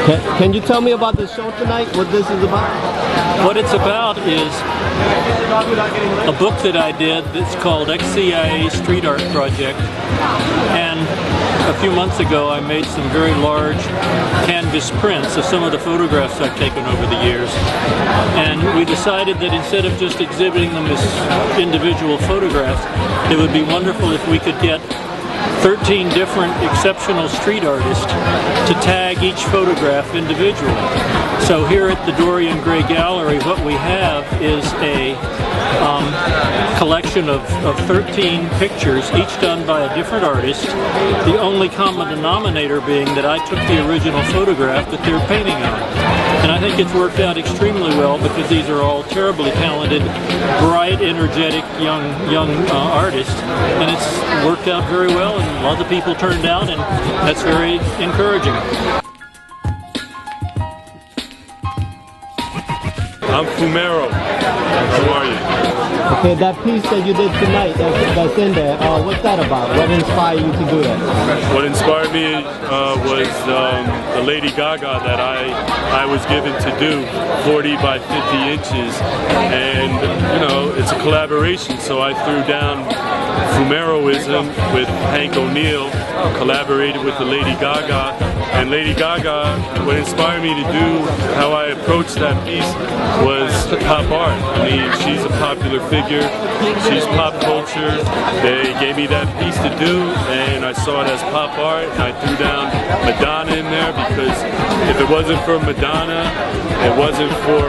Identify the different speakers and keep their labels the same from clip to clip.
Speaker 1: Can you tell me about the show tonight, what this is about?
Speaker 2: What it's about is a book that I did that's called XCIA Street Art Project, and a few months ago I made some very large canvas prints of some of the photographs I've taken over the years, and we decided that instead of just exhibiting them as individual photographs, it would be wonderful if we could get 13 different exceptional street artists to tag each photograph individually. So here at the Dorian Gray Gallery, what we have is a collection of 13 pictures, each done by a different artist, the only common denominator being that I took the original photograph that they're painting on. And I think it's worked out extremely well because these are all terribly talented, bright, energetic young artists, and it's worked out very well, and a lot of people turned out, and that's very encouraging.
Speaker 3: I'm Fumero. How are you?
Speaker 1: Okay, that piece that you did tonight, that's in there, what's that about? What inspired you to do that?
Speaker 3: What inspired me was the Lady Gaga that I was given to do, 40 by 50 inches, and you know, it's a collaboration, so I threw down Fumeroism with Hank O'Neill, collaborated with the Lady Gaga, and Lady Gaga, what inspired me to do how I approached that piece was pop art. I mean, she's a popular figure, she's pop culture. They gave me that piece to do, and I saw it as pop art, and I threw down Madonna in there because if it wasn't for Madonna, it wasn't for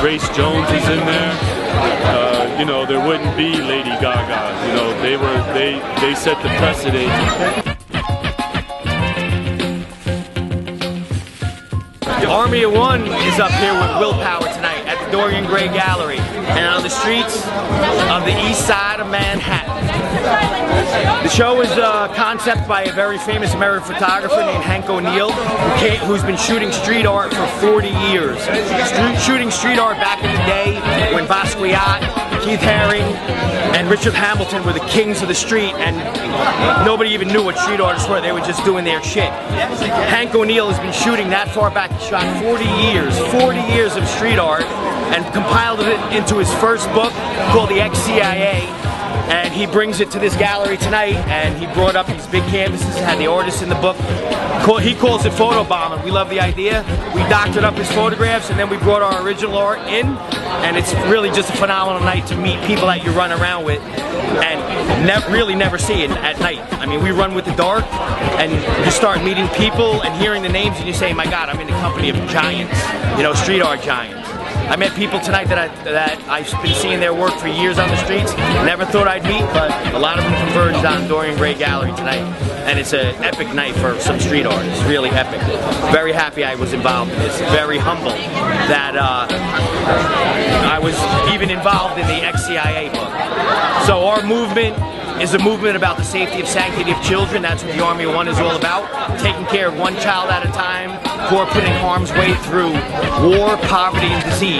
Speaker 3: Grace Jones is in there, you know, there wouldn't be Lady Gaga. You know, they set the precedent.
Speaker 4: The Army of One is up here with Willpower tonight at the Dorian Gray Gallery and on the streets of the east side of Manhattan. The show is a concept by a very famous American photographer named Hank O'Neill, who's been shooting street art for 40 years. Shooting street art back in the day when Basquiat, Keith Haring, and Richard Hamilton were the kings of the street, and nobody even knew what street artists were. They were just doing their shit. Hank O'Neill has been shooting that far back. He shot 40 years of street art, and compiled it into his first book called the XCIA. And he brings it to this gallery tonight, and he brought up these big canvases, had the artists in the book. He calls it PhotoBombing. We love the idea. We doctored up his photographs, and then we brought our original art in, and it's really just a phenomenal night to meet people that you run around with and really never see it at night. I mean, we run with the dark, and you start meeting people and hearing the names, and you say, my God, I'm in the company of giants, you know, street art giants. I met people tonight that I've been seeing their work for years on the streets. Never thought I'd meet, but a lot of them converged on Dorian Gray Gallery tonight. And it's an epic night for some street artists, really epic. Very happy I was involved in this. Very humble that I was even involved in the XCIA book. So our movement is a movement about the safety and sanctity of children. That's what the Army of One is all about. Taking care of one child at a time who are put in harm's way through war, poverty, and disease.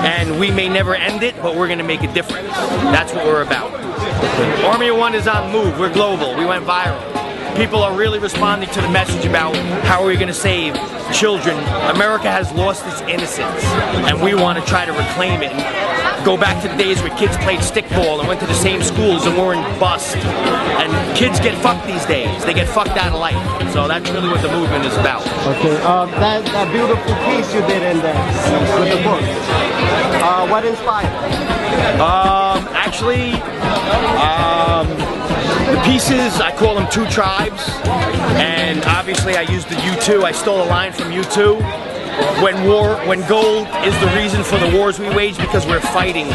Speaker 4: And we may never end it, but we're going to make a difference. That's what we're about. Army of One is on the move. We're global. We went viral. People are really responding to the message about how are we going to save children. America has lost its innocence, and we want to try to reclaim it and go back to the days where kids played stickball and went to the same schools and weren't bused. And kids get fucked these days. They get fucked out of life. So that's really what the movement is about.
Speaker 1: Okay, that beautiful piece you did in there with the book, what inspired it?
Speaker 4: Actually, the pieces, I call them two tribes, and obviously I used the U2. I stole a line from U2. When gold is the reason for the wars we wage, because we're fighting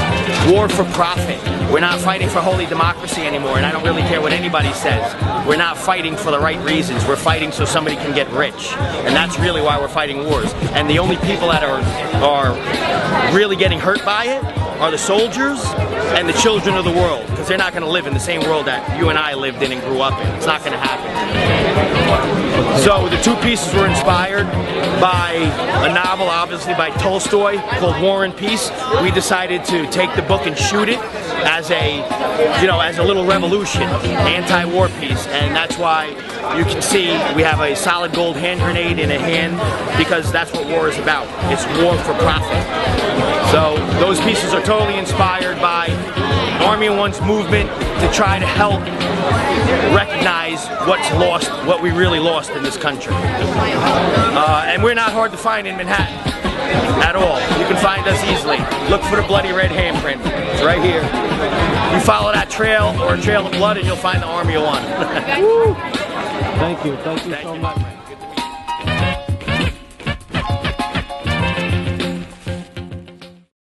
Speaker 4: war for profit. We're not fighting for holy democracy anymore, and I don't really care what anybody says. We're not fighting for the right reasons. We're fighting so somebody can get rich, and that's really why we're fighting wars. And the only people that are really getting hurt by it are the soldiers and the children of the world, because they're not going to live in the same world that you and I lived in and grew up in. It's not going to happen. So the two pieces were inspired by a novel, obviously by Tolstoy, called War and Peace. We decided to take the book and shoot it as a, as a little revolution, anti-war piece, and that's why you can see we have a solid gold hand grenade in a hand because that's what war is about. It's war for profit. So those pieces are totally inspired by Army of One's movement to try to help recognize what's lost, what we really lost in this country. And we're not hard to find in Manhattan at all. You can find us easily. Look for the bloody red handprint. It's right here. You follow that trail or a trail of blood and you'll find the Army of One.
Speaker 1: Thank you so much.